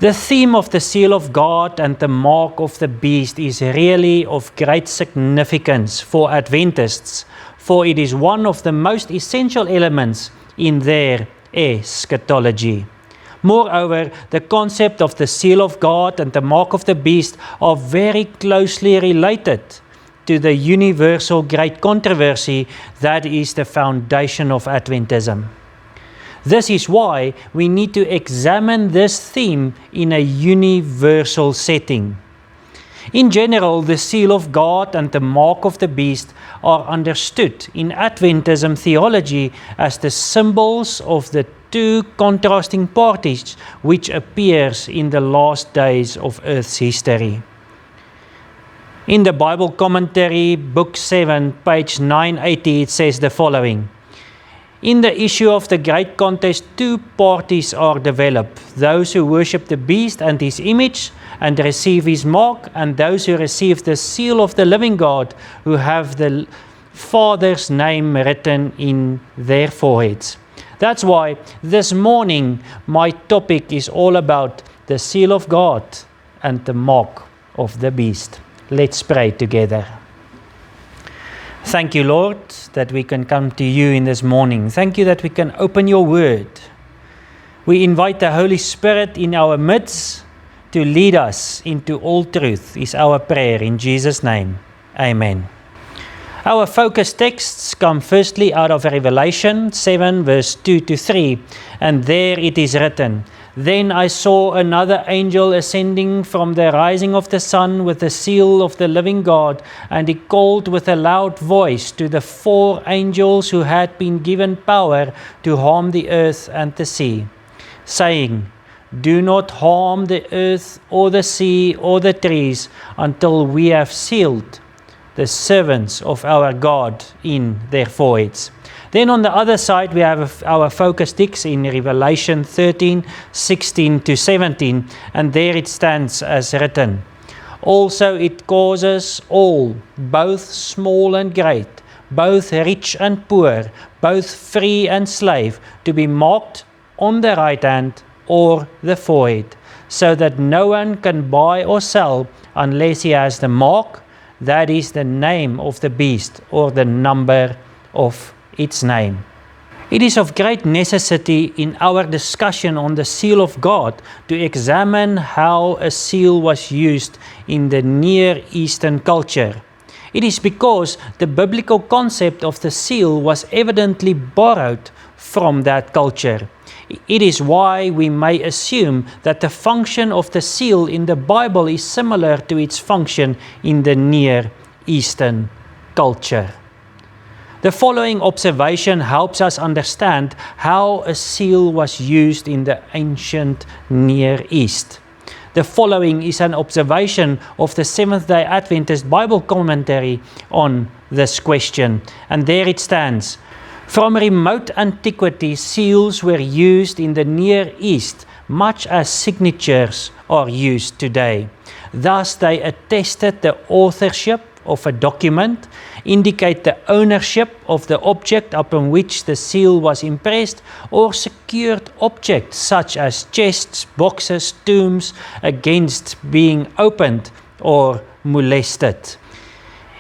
The theme of the seal of God and the mark of the beast is really of great significance for Adventists, for it is one of the most essential elements in their eschatology. Moreover, the concept of the seal of God and the mark of the beast are very closely related to the universal great controversy that is the foundation of Adventism. This is why we need to examine this theme in a universal setting. In general, the seal of God and the mark of the beast are understood in Adventism theology as the symbols of the two contrasting parties which appears in the last days of Earth's history. In the Bible commentary, book 7, page 980, it says the following. In the issue of the great contest, two parties are developed, those who worship the beast and his image and receive his mark, and those who receive the seal of the living God, who have the Father's name written in their foreheads. That's why this morning my topic is all about the seal of God and the mark of the beast. Let's pray together. Thank you, Lord, that we can come to you in this morning. Thank you that we can open your word. We invite the Holy Spirit in our midst to lead us into all truth, is our prayer in Jesus' name. Amen. Our focus texts come firstly out of Revelation 7 verse 2 to 3, and there it is written, Then I saw another angel ascending from the rising of the sun with the seal of the living God, and he called with a loud voice to the 4 angels who had been given power to harm the earth and the sea, saying, Do not harm the earth or the sea or the trees until we have sealed the servants of our God in their foreheads. Then on the other side we have our focus text in Revelation 13, 16 to 17, and there it stands as written, Also it causes all, both small and great, both rich and poor, both free and slave, to be marked on the right hand or the forehead, so that no one can buy or sell unless he has the mark, that is the name of the beast or the number of its name. It is of great necessity in our discussion on the seal of God to examine how a seal was used in the Near Eastern culture. It is because the biblical concept of the seal was evidently borrowed from that culture. It is why we may assume that the function of the seal in the Bible is similar to its function in the Near Eastern culture. The following observation helps us understand how a seal was used in the ancient Near East. The following is an observation of the Seventh-day Adventist Bible commentary on this question, and there it stands. From remote antiquity, seals were used in the Near East, much as signatures are used today. Thus, they attested the authorship of a document, indicate the ownership of the object upon which the seal was impressed, or secured objects such as chests, boxes, tombs, against being opened or molested.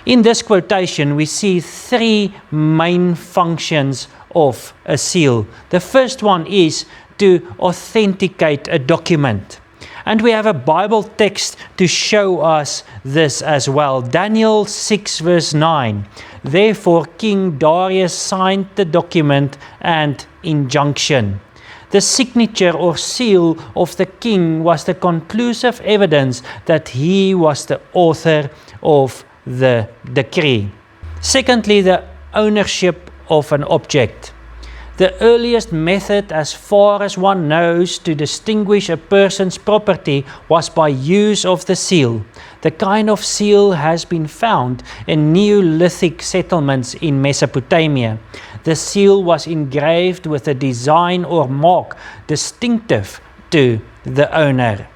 In this quotation, we see 3 main functions of a seal. The first one is to authenticate a document. And we have a Bible text to show us this as well. Daniel 6 verse 9. Therefore King Darius signed the document and injunction. The signature or seal of the king was the conclusive evidence that he was the author of the decree. Secondly, the ownership of an object. The earliest method, as far as one knows, to distinguish a person's property was by use of the seal. The kind of seal has been found in Neolithic settlements in Mesopotamia. The seal was engraved with a design or mark distinctive to the owner.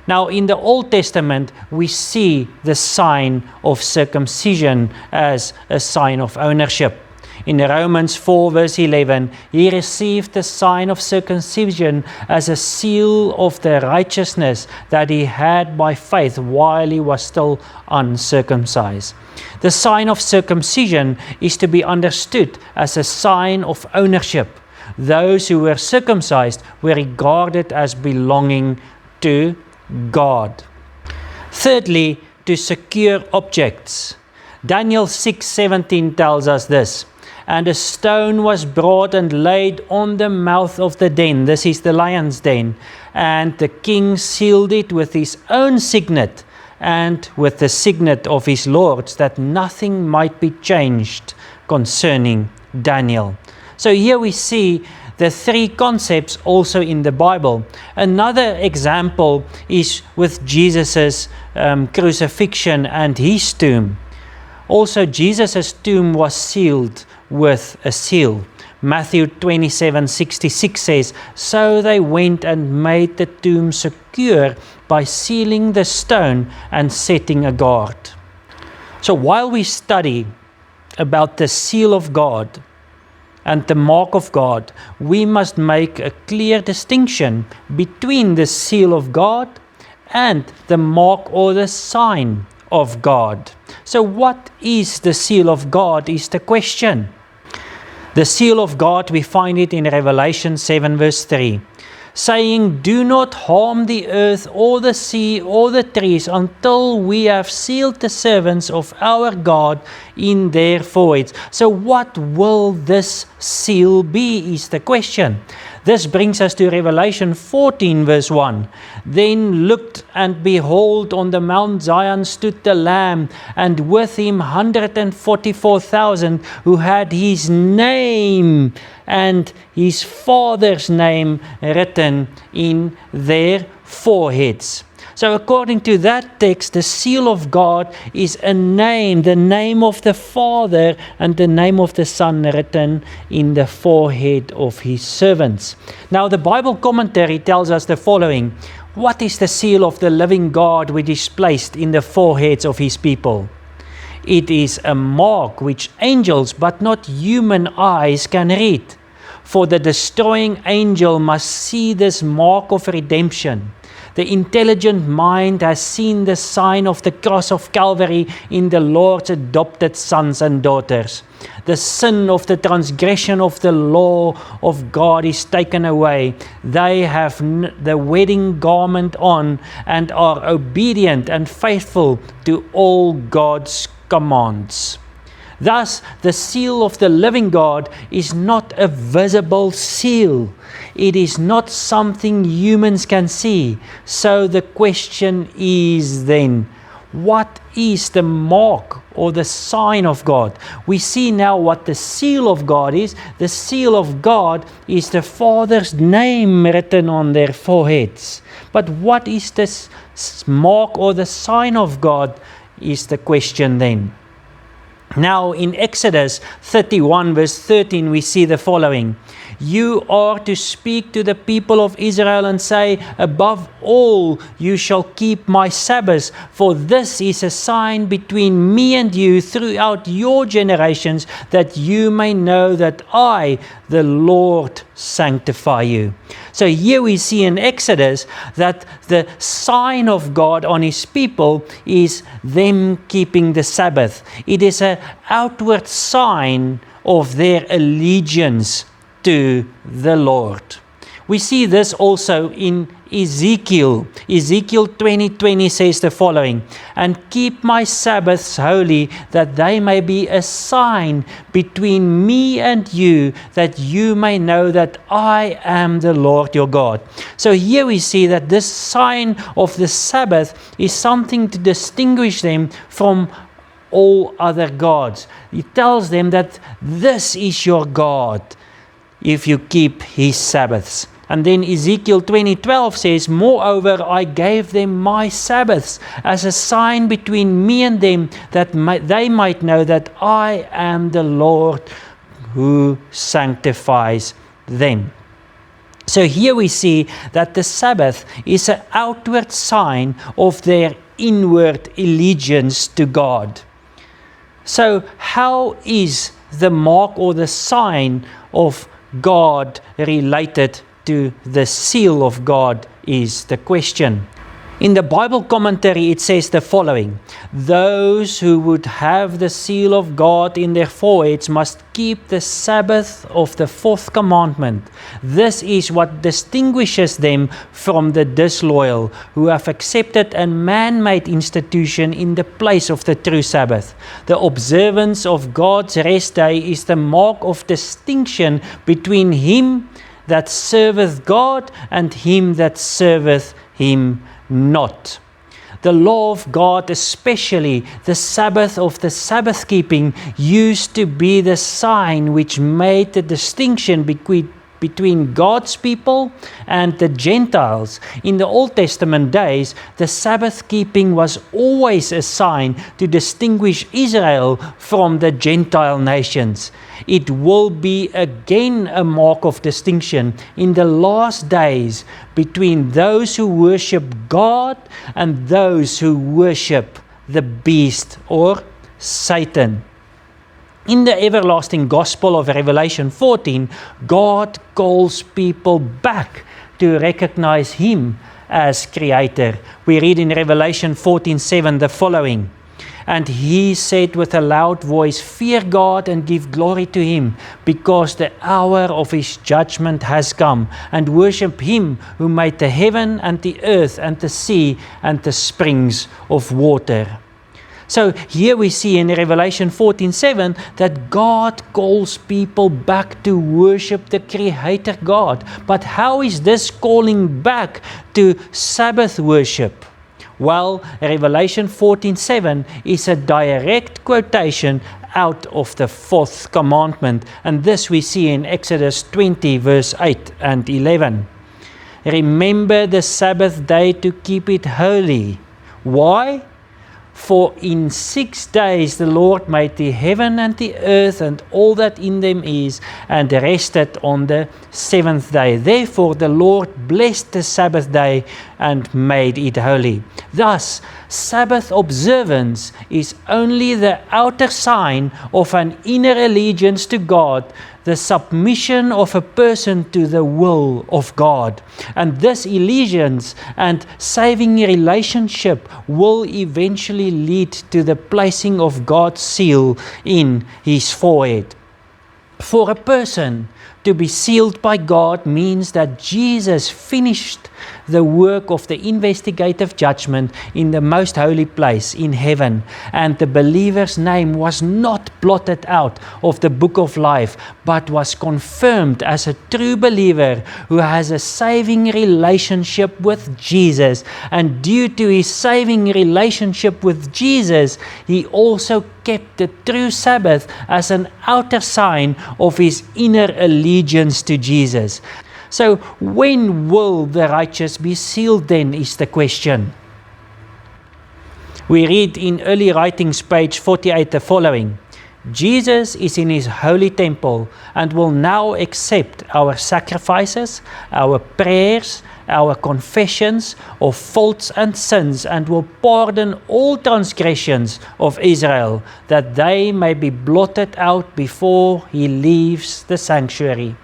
Now, in the Old Testament, we see the sign of circumcision as a sign of ownership. In Romans 4 verse 11, he received the sign of circumcision as a seal of the righteousness that he had by faith while he was still uncircumcised. The sign of circumcision is to be understood as a sign of ownership. Those who were circumcised were regarded as belonging to God. Thirdly, to secure objects. Daniel 6:17 tells us this. And a stone was brought and laid on the mouth of the den. This is the lion's den. And the king sealed it with his own signet and with the signet of his lords, that nothing might be changed concerning Daniel. So here we see the three concepts also in the Bible. Another example is with Jesus' crucifixion and his tomb. Also, Jesus' tomb was sealed with a seal. Matthew 27:66 says, so they went and made the tomb secure by sealing the stone and setting a guard. So while we study about the seal of God and the mark of God, we must make a clear distinction between the seal of God and the mark or the sign of God. So what is the seal of God is the question. The seal of God, we find it in Revelation 7 verse 3, saying, do not harm the earth or the sea or the trees until we have sealed the servants of our God in their foreheads. So what will this seal be is the question. This brings us to Revelation 14 verse 1. Then looked, and behold, on the Mount Zion stood the Lamb, and with him 144,000 who had his name and his Father's name written in their foreheads. So according to that text, the seal of God is a name, the name of the Father and the name of the Son written in the forehead of his servants. Now the Bible commentary tells us the following. What is the seal of the living God which is placed in the foreheads of his people? It is a mark which angels but not human eyes can read. For the destroying angel must see this mark of redemption. The intelligent mind has seen the sign of the cross of Calvary in the Lord's adopted sons and daughters. The sin of the transgression of the law of God is taken away. They have the wedding garment on and are obedient and faithful to all God's commands. Thus, the seal of the living God is not a visible seal. It is not something humans can see. So the question is then, what is the mark or the sign of God? We see now what the seal of God is. The seal of God is the Father's name written on their foreheads. But what is this mark or the sign of God is the question then. Now in Exodus 31 verse 13 we see the following. You are to speak to the people of Israel and say, above all you shall keep my Sabbaths, for this is a sign between me and you throughout your generations, that you may know that I, the Lord, sanctify you. So here we see in Exodus that the sign of God on his people is them keeping the Sabbath. It is an outward sign of their allegiance to the Lord. We see this also in Ezekiel. Ezekiel 20:20 says the following, and keep my Sabbaths holy, that they may be a sign between me and you, that you may know that I am the Lord your God. So here we see that this sign of the Sabbath is something to distinguish them from all other gods. It tells them that this is your God if you keep his Sabbaths. And then Ezekiel 20:12 says, moreover, I gave them my Sabbaths as a sign between me and them, that they might know that I am the Lord who sanctifies them. So here we see that the Sabbath is an outward sign of their inward allegiance to God. So how is the mark or the sign of God related to the seal of God is the question. In the Bible commentary, it says the following: those who would have the seal of God in their foreheads must keep the Sabbath of the fourth commandment. This is what distinguishes them from the disloyal, who have accepted a man-made institution in the place of the true Sabbath. The observance of God's rest day is the mark of distinction between him that serveth God and him that serveth him not. The law of God, especially the Sabbath of the Sabbath keeping, used to be the sign which made the distinction between God's people and the Gentiles. In the Old Testament days, the Sabbath keeping was always a sign to distinguish Israel from the Gentile nations. It will be again a mark of distinction in the last days between those who worship God and those who worship the beast or Satan. In the everlasting gospel of Revelation 14, God calls people back to recognize him as creator. We read in Revelation 14:7 the following: "And he said with a loud voice, Fear God and give glory to him, because the hour of his judgment has come, and worship him who made the heaven and the earth and the sea and the springs of water." So here we see in Revelation 14:7 that God calls people back to worship the Creator God. But how is this calling back to Sabbath worship? Well, Revelation 14:7 is a direct quotation out of the fourth commandment, and this we see in Exodus 20 verse 8 and 11. "Remember the Sabbath day to keep it holy." Why? "For in 6 days the Lord made the heaven and the earth and all that in them is, and rested on the 7th day. Therefore the Lord blessed the Sabbath day and made it holy." Thus, Sabbath observance is only the outer sign of an inner allegiance to God, the submission of a person to the will of God. And this allegiance and saving relationship will eventually lead to the placing of God's seal in his forehead. For a person to be sealed by God means that Jesus finished the work of the investigative judgment in the most holy place in heaven, and the believer's name was not blotted out of the book of life, but was confirmed as a true believer who has a saving relationship with Jesus. And due to his saving relationship with Jesus, he also kept the true Sabbath as an outer sign of his inner allegiance to Jesus. So when will the righteous be sealed then, is the question. We read in early writings, page 48, the following: "Jesus is in his holy temple and will now accept our sacrifices, our prayers, our confessions of faults and sins, and will pardon all transgressions of Israel, that they may be blotted out before he leaves the sanctuary."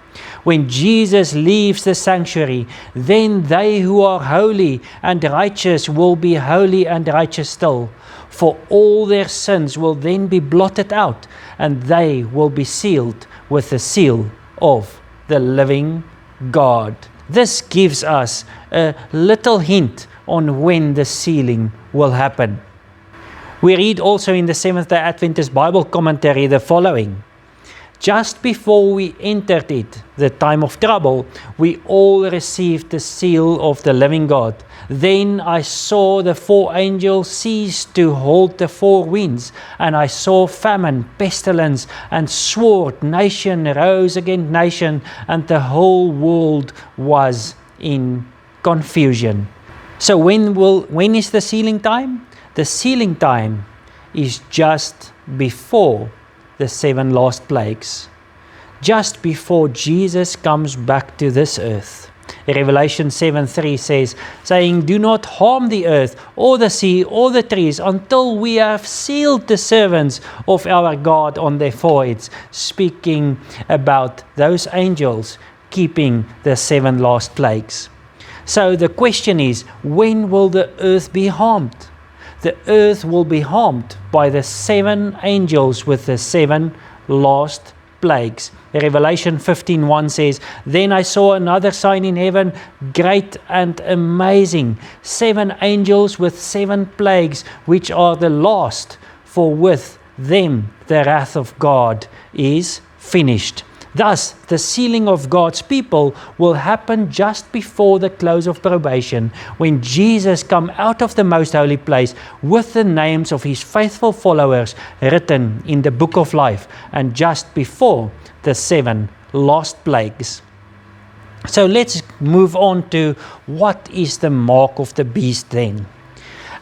When Jesus leaves the sanctuary, then they who are holy and righteous will be holy and righteous still, for all their sins will then be blotted out, and they will be sealed with the seal of the living God. This gives us a little hint on when the sealing will happen. We read also in the Seventh-day Adventist Bible commentary the following: "Just before we entered it, the time of trouble, we all received the seal of the living God. Then I saw the 4 angels cease to hold the 4 winds, and I saw famine, pestilence, and sword. Nation rose against nation, and the whole world was in confusion." So when is the sealing time? The sealing time is just before the 7 last plagues, just before Jesus comes back to this earth. Revelation 7:3 says, saying, "Do not harm the earth or the sea or the trees until we have sealed the servants of our God on their foreheads," speaking about those angels keeping the 7 last plagues. So the question is, when will the earth be harmed? The earth will be harmed by the 7 angels with the 7 last plagues. Revelation 15:1 says, "Then I saw another sign in heaven, great and amazing, 7 angels with 7 plagues, which are the last, for with them the wrath of God is finished." Thus, the sealing of God's people will happen just before the close of probation, when Jesus comes out of the most holy place with the names of his faithful followers written in the book of life, and just before the 7 last plagues. So let's move on to what is the mark of the beast then.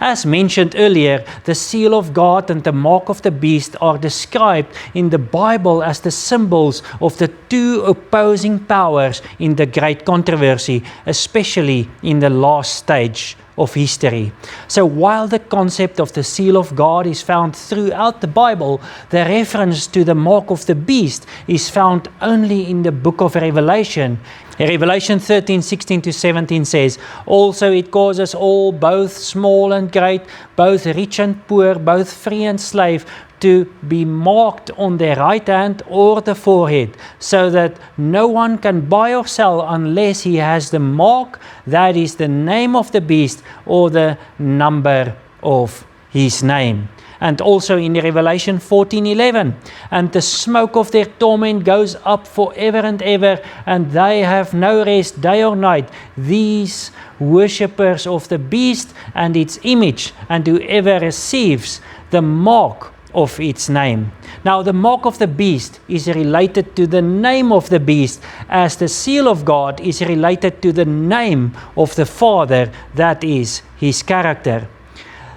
As mentioned earlier, the seal of God and the mark of the beast are described in the Bible as the symbols of the 2 opposing powers in the great controversy, especially in the last stage of history. So while the concept of the seal of God is found throughout the Bible, the reference to the mark of the beast is found only in the book of Revelation. Revelation 13:16-17 says, "Also it causes all, both small and great, both rich and poor, both free and slave, to be marked on their right hand or the forehead, so that no one can buy or sell unless he has the mark, that is the name of the beast or the number of his name." And also in Revelation 14:11, "And the smoke of their torment goes up forever and ever, and they have no rest day or night, these worshippers of the beast and its image, and whoever receives the mark of its name." Now the mark of the beast is related to the name of the beast, as the seal of God is related to the name of the Father, that is his character.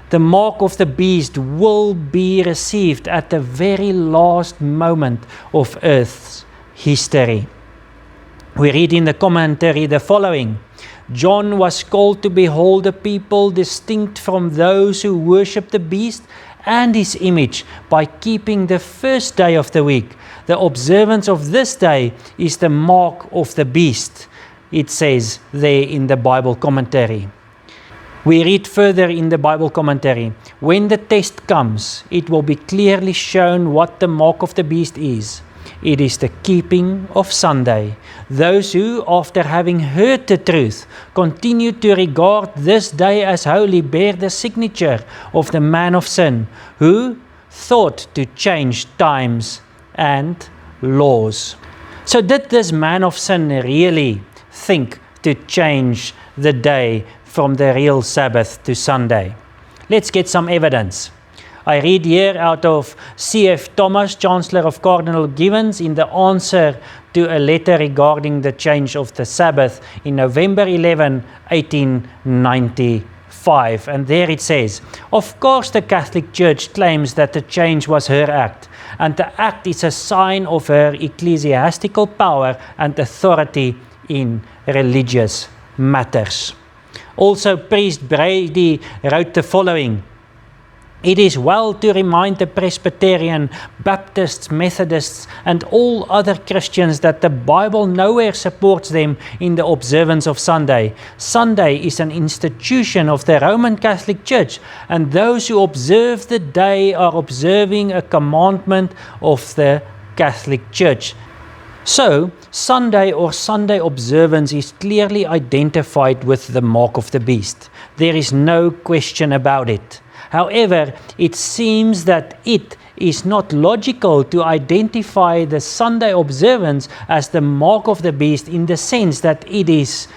The mark of the beast will be received at the very last moment of Earth's history. We read in the commentary the following: "John was called to behold a people distinct from those who worship the beast and his image by keeping the first day of the week. The observance of this day is the mark of the beast," it says there in the Bible commentary. We read further in the Bible commentary, "When the test comes, it will be clearly shown what the mark of the beast is. It is the keeping of Sunday. Those who, after having heard the truth, continue to regard this day as holy bear the signature of the man of sin, who thought to change times and laws." So did this man of sin really think to change the day from the real Sabbath to Sunday? Let's get some evidence. I read here out of C.F. Thomas, Chancellor of Cardinal Givens, in the answer to a letter regarding the change of the Sabbath in November 11, 1895. And there it says, "Of course the Catholic Church claims that the change was her act, and the act is a sign of her ecclesiastical power and authority in religious matters." Also, Priest Brady wrote the following: "It is well to remind the Presbyterian, Baptists, Methodists, and all other Christians that the Bible nowhere supports them in the observance of Sunday. Sunday is an institution of the Roman Catholic Church, and those who observe the day are observing a commandment of the Catholic Church." So, Sunday or Sunday observance is clearly identified with the mark of the beast. There is no question about it. However, it seems that it is not logical to identify the Sunday observance as the mark of the beast, in the sense that it is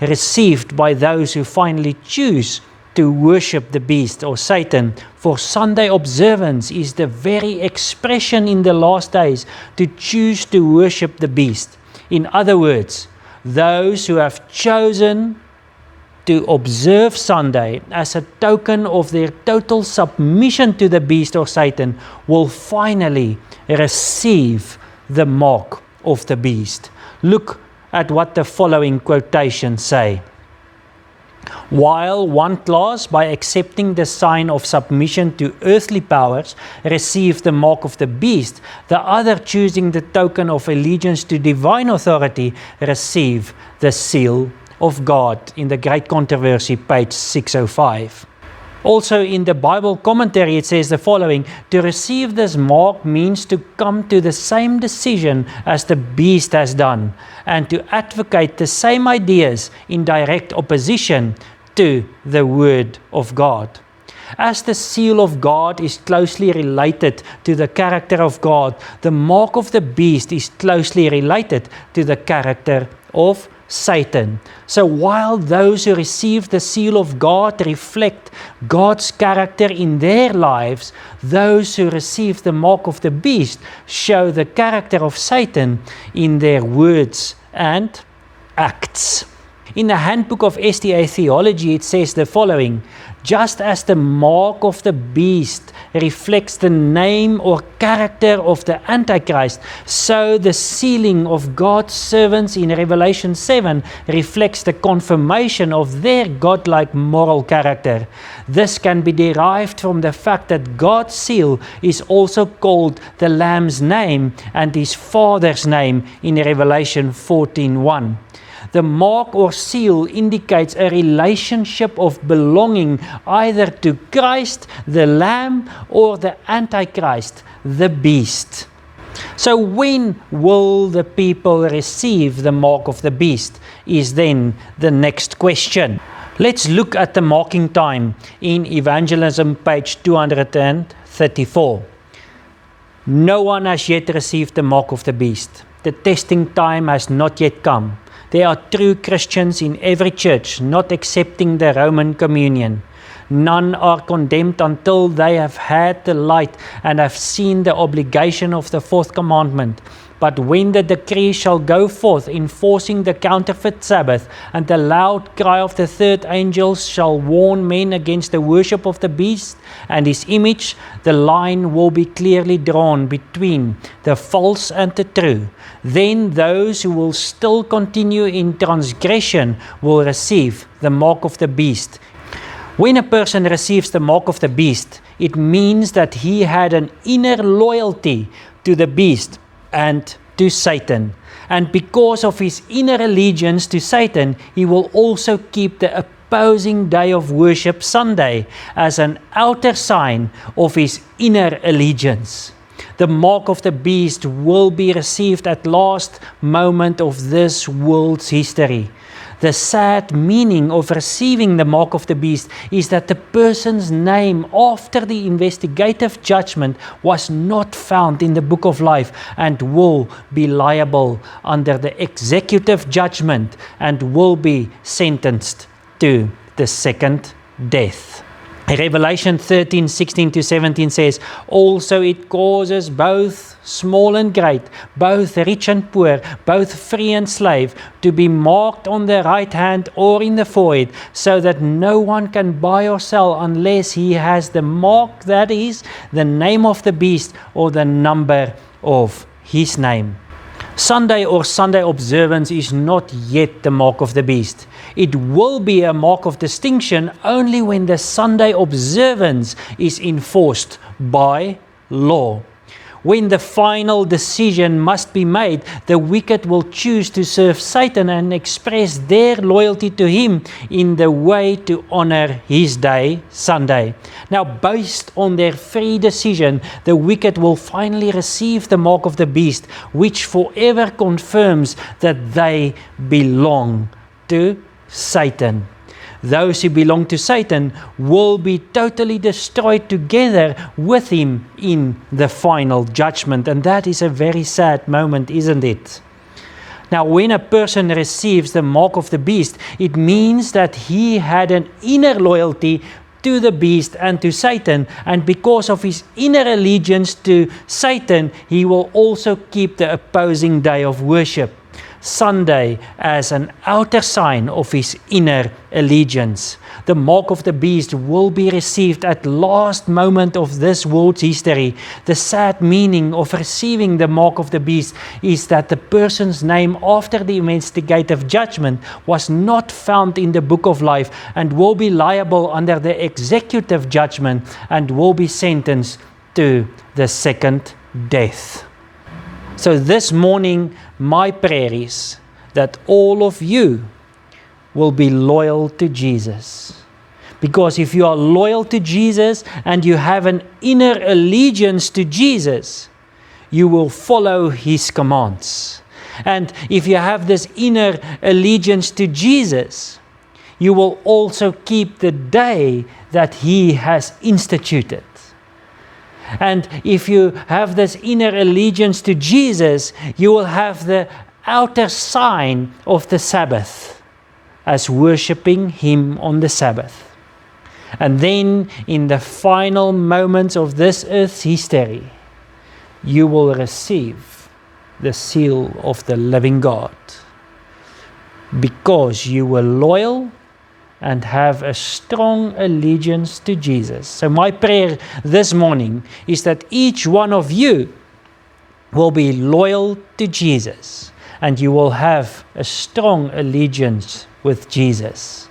received by those who finally choose to worship the beast or Satan. For Sunday observance is the very expression in the last days to choose to worship the beast. In other words, those who have chosen to observe Sunday as a token of their total submission to the beast or Satan will finally receive the mark of the beast. Look at what the following quotations say. While one class, by accepting the sign of submission to earthly powers, receive the mark of the beast, the other, choosing the token of allegiance to divine authority, receive the seal of God. In the Great Controversy, page 605. Also in the Bible commentary, it says the following: to receive this mark means to come to the same decision as the beast has done, and to advocate the same ideas in direct opposition to the Word of God. As the seal of God is closely related to the character of God, the mark of the beast is closely related to the character of Satan. So while those who receive the seal of God reflect God's character in their lives, those who receive the mark of the beast show the character of Satan in their words and acts. In the Handbook of SDA Theology, it says the following: just as the mark of the beast reflects the name or character of the Antichrist, so the sealing of God's servants in Revelation 7 reflects the confirmation of their godlike moral character. This can be derived from the fact that God's seal is also called the Lamb's name and his Father's name in Revelation 14:1. The mark or seal indicates a relationship of belonging either to Christ, the Lamb, or the Antichrist, the beast. So when will the people receive the mark of the beast is then the next question. Let's look at the marking time in Evangelism, page 234. No one has yet received the mark of the beast. The testing time has not yet come. There are true Christians in every church not accepting the Roman communion. None are condemned until they have had the light and have seen the obligation of the fourth commandment. But when the decree shall go forth enforcing the counterfeit Sabbath, and the loud cry of the third angel shall warn men against the worship of the beast and his image, the line will be clearly drawn between the false and the true. Then those who will still continue in transgression will receive the mark of the beast. When a person receives the mark of the beast, it means that he had an inner loyalty to the beast and to Satan. And because of his inner allegiance to Satan, he will also keep the opposing day of worship, Sunday, as an outer sign of his inner allegiance. The mark of the beast will be received at last moment of this world's history. The sad meaning of receiving the mark of the beast is that the person's name after the investigative judgment was not found in the book of life and will be liable under the executive judgment and will be sentenced to the second death. Revelation 13:16-17 says, also it causes both small and great, both rich and poor, both free and slave, to be marked on the right hand or in the forehead, so that no one can buy or sell unless he has the mark, that is, the name of the beast or the number of his name. Sunday or Sunday observance is not yet the mark of the beast. It will be a mark of distinction only when the Sunday observance is enforced by law. When the final decision must be made, the wicked will choose to serve Satan and express their loyalty to him in the way to honor his day, Sunday. Now, based on their free decision, the wicked will finally receive the mark of the beast, which forever confirms that they belong to Satan. Those who belong to Satan will be totally destroyed together with him in the final judgment. And that is a very sad moment, isn't it? Now, when a person receives the mark of the beast, it means that he had an inner loyalty to the beast and to Satan, and because of his inner allegiance to Satan, he will also keep the opposing day of worship. Sunday as an outer sign of his inner allegiance. The mark of the beast will be received at last moment of this world's history. The sad meaning of receiving the mark of the beast is that the person's name after the investigative judgment was not found in the book of life and will be liable under the executive judgment and will be sentenced to the second death. So this morning, my prayer is that all of you will be loyal to Jesus. Because if you are loyal to Jesus and you have an inner allegiance to Jesus, you will follow his commands. And if you have this inner allegiance to Jesus, you will also keep the day that he has instituted. And if you have this inner allegiance to Jesus, you will have the outer sign of the Sabbath as worshiping him on the Sabbath. And then in the final moments of this earth's history, you will receive the seal of the living God because you were loyal and have a strong allegiance to Jesus. So my prayer this morning is that each one of you will be loyal to Jesus and you will have a strong allegiance with Jesus.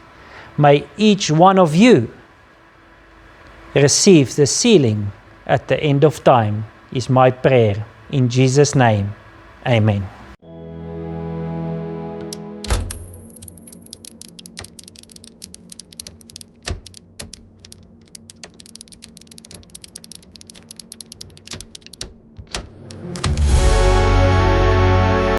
May each one of you receive the sealing at the end of time is my prayer. In Jesus' name, amen.